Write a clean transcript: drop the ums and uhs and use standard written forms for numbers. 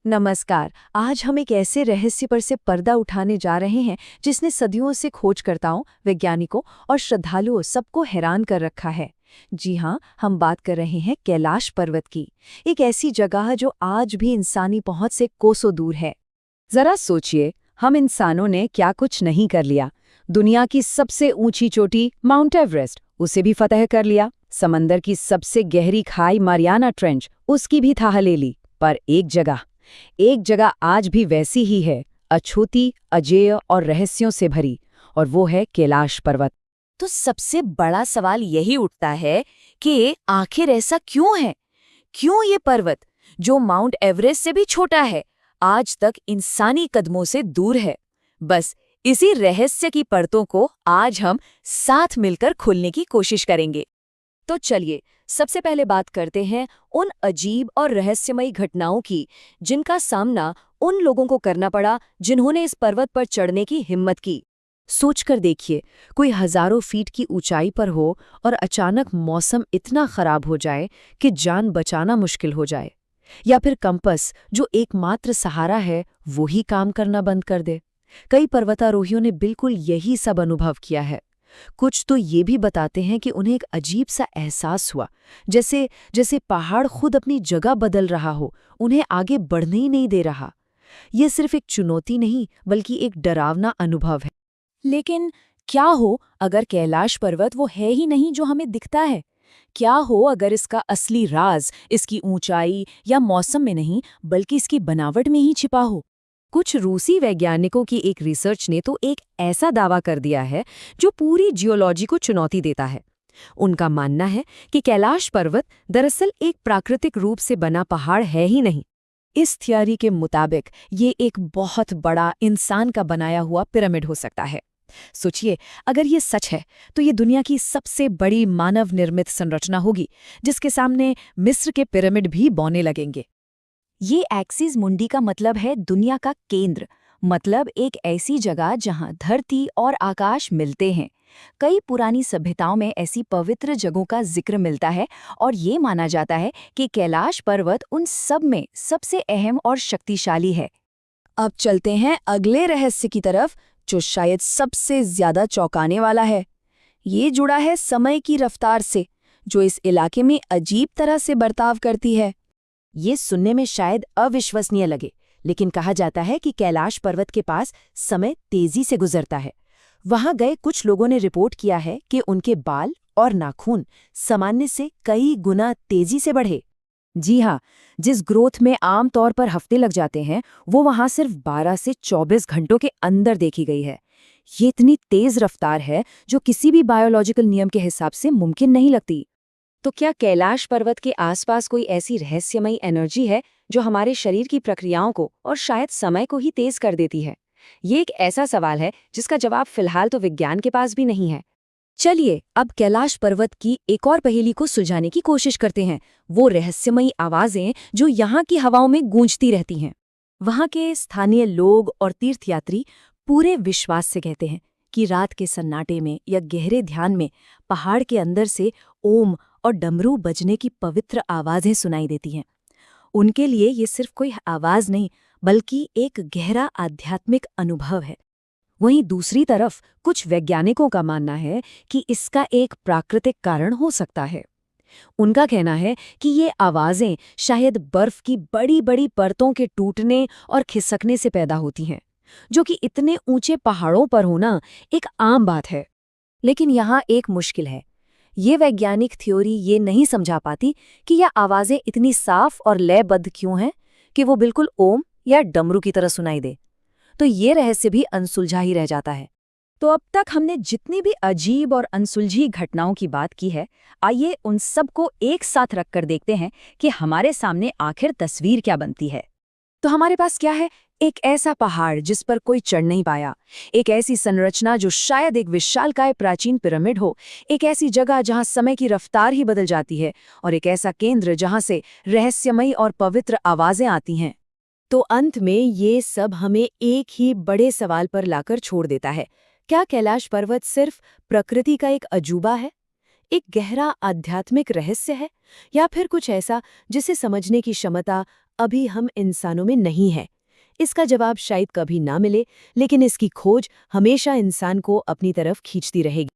नमस्कार। आज हम एक ऐसे रहस्य पर से पर्दा उठाने जा रहे हैं जिसने सदियों से खोजकर्ताओं, वैज्ञानिकों और श्रद्धालुओं सबको हैरान कर रखा है। जी हाँ, हम बात कर रहे हैं कैलाश पर्वत की। एक ऐसी जगह जो आज भी इंसानी पहुंच से कोसों दूर है। जरा सोचिए, हम इंसानों ने क्या कुछ नहीं कर लिया। दुनिया की सबसे ऊंची चोटी माउंट एवरेस्ट, उसे भी फतह कर लिया। समंदर की सबसे गहरी खाई मारियाना ट्रेंच, उसकी भी थाह ले ली। पर एक जगह आज भी वैसी ही है, अछूती, अजेय और रहस्यों से भरी, और वो है कैलाश पर्वत। तो सबसे बड़ा सवाल यही उठता है कि आखिर ऐसा क्यों है? क्यों ये पर्वत, जो माउंट एवरेस्ट से भी छोटा है, आज तक इंसानी कदमों से दूर है? बस इसी रहस्य की परतों को आज हम साथ मिलकर खोलने की कोशिश करेंगे। तो चलिए, सबसे पहले बात करते हैं उन अजीब और रहस्यमयी घटनाओं की जिनका सामना उन लोगों को करना पड़ा जिन्होंने इस पर्वत पर चढ़ने की हिम्मत की। सोचकर देखिए, कोई हजारों फीट की ऊंचाई पर हो और अचानक मौसम इतना खराब हो जाए कि जान बचाना मुश्किल हो जाए, या फिर कंपस जो एकमात्र सहारा है वो ही काम करना बंद कर दे। कई पर्वतारोहियों ने बिल्कुल यही सब अनुभव किया है। कुछ तो ये भी बताते हैं कि उन्हें एक अजीब सा एहसास हुआ, जैसे जैसे पहाड़ खुद अपनी जगह बदल रहा हो, उन्हें आगे बढ़ने ही नहीं दे रहा। ये सिर्फ एक चुनौती नहीं, बल्कि एक डरावना अनुभव है। लेकिन क्या हो अगर कैलाश पर्वत वो है ही नहीं जो हमें दिखता है? क्या हो अगर इसका असली राज इसकी ऊंचाई या मौसम में नहीं, बल्कि इसकी बनावट में ही छिपा हो? कुछ रूसी वैज्ञानिकों की एक रिसर्च ने तो एक ऐसा दावा कर दिया है जो पूरी जियोलॉजी को चुनौती देता है। उनका मानना है कि कैलाश पर्वत दरअसल एक प्राकृतिक रूप से बना पहाड़ है ही नहीं। इस थियरी के मुताबिक ये एक बहुत बड़ा इंसान का बनाया हुआ पिरामिड हो सकता है। सोचिए, अगर ये सच है तो ये दुनिया की सबसे बड़ी मानव निर्मित संरचना होगी, जिसके सामने मिस्र के पिरामिड भी बौने लगेंगे। ये एक्सिस मुंडी का मतलब है दुनिया का केंद्र, मतलब एक ऐसी जगह जहां धरती और आकाश मिलते हैं। कई पुरानी सभ्यताओं में ऐसी पवित्र जगहों का जिक्र मिलता है और ये माना जाता है कि कैलाश पर्वत उन सब में सबसे अहम और शक्तिशाली है। अब चलते हैं अगले रहस्य की तरफ, जो शायद सबसे ज्यादा चौंकाने वाला है। ये जुड़ा है समय की रफ्तार से, जो इस इलाके में अजीब तरह से बर्ताव करती है। ये सुनने में शायद अविश्वसनीय लगे, लेकिन कहा जाता है कि कैलाश पर्वत के पास समय तेजी से गुजरता है। वहां गए कुछ लोगों ने रिपोर्ट किया है कि उनके बाल और नाखून सामान्य से कई गुना तेजी से बढ़े। जी हाँ, जिस ग्रोथ में आम तौर पर हफ्ते लग जाते हैं, वो वहां सिर्फ 12 से 24 घंटों के अंदर देखी गई है। ये इतनी तेज रफ्तार है जो किसी भी बायोलॉजिकल नियम के हिसाब से मुमकिन नहीं लगती। तो क्या कैलाश पर्वत के आसपास कोई ऐसी रहस्यमयी एनर्जी है जो हमारे शरीर की प्रक्रियाओं को और शायद समय को ही तेज कर देती है? ये एक ऐसा सवाल है जिसका जवाब फिलहाल तो विज्ञान के पास भी नहीं है। चलिए, अब कैलाश पर्वत की एक और पहेली को सुलझाने की कोशिश करते हैं, वो रहस्यमयी आवाजें जो यहाँ की हवाओं में गूंजती रहती हैं। वहाँ के स्थानीय लोग और तीर्थयात्री पूरे विश्वास से कहते हैं कि रात के सन्नाटे में या गहरे ध्यान में पहाड़ के अंदर से ओम और डमरू बजने की पवित्र आवाजें सुनाई देती हैं। उनके लिए ये सिर्फ कोई आवाज नहीं, बल्कि एक गहरा आध्यात्मिक अनुभव है। वहीं दूसरी तरफ कुछ वैज्ञानिकों का मानना है कि इसका एक प्राकृतिक कारण हो सकता है। उनका कहना है कि ये आवाजें शायद बर्फ की बड़ी बड़ी परतों के टूटने और खिसकने से पैदा होती हैं, जो कि इतने ऊंचे पहाड़ों पर होना एक आम बात है। लेकिन यहाँ एक मुश्किल है। ये वैज्ञानिक थ्योरी ये नहीं समझा पाती कि यह आवाजें इतनी साफ और लयबद्ध क्यों हैं कि वो बिल्कुल ओम या डमरू की तरह सुनाई दे। तो ये रहस्य भी अनसुलझा ही रह जाता है। तो अब तक हमने जितनी भी अजीब और अनसुलझी घटनाओं की बात की है, आइए उन सबको एक साथ रखकर देखते हैं कि हमारे सामने आखिर तस्वीर क्या बनती है। तो हमारे पास क्या है? एक ऐसा पहाड़ जिस पर कोई चढ़ नहीं पाया, एक ऐसी संरचना जो शायद एक विशालकाय प्राचीन पिरामिड हो, एक ऐसी जगह जहां समय की रफ्तार ही बदल जाती है, और एक ऐसा केंद्र जहां से रहस्यमयी और पवित्र आवाजें आती हैं। तो अंत में ये सब हमें एक ही बड़े सवाल पर लाकर छोड़ देता है। क्या कैलाश पर्वत सिर्फ प्रकृति का एक अजूबा है, एक गहरा आध्यात्मिक रहस्य है, या फिर कुछ ऐसा जिसे समझने की क्षमता अभी हम इंसानों में नहीं है? इसका जवाब शायद कभी ना मिले, लेकिन इसकी खोज हमेशा इंसान को अपनी तरफ खींचती रहेगी।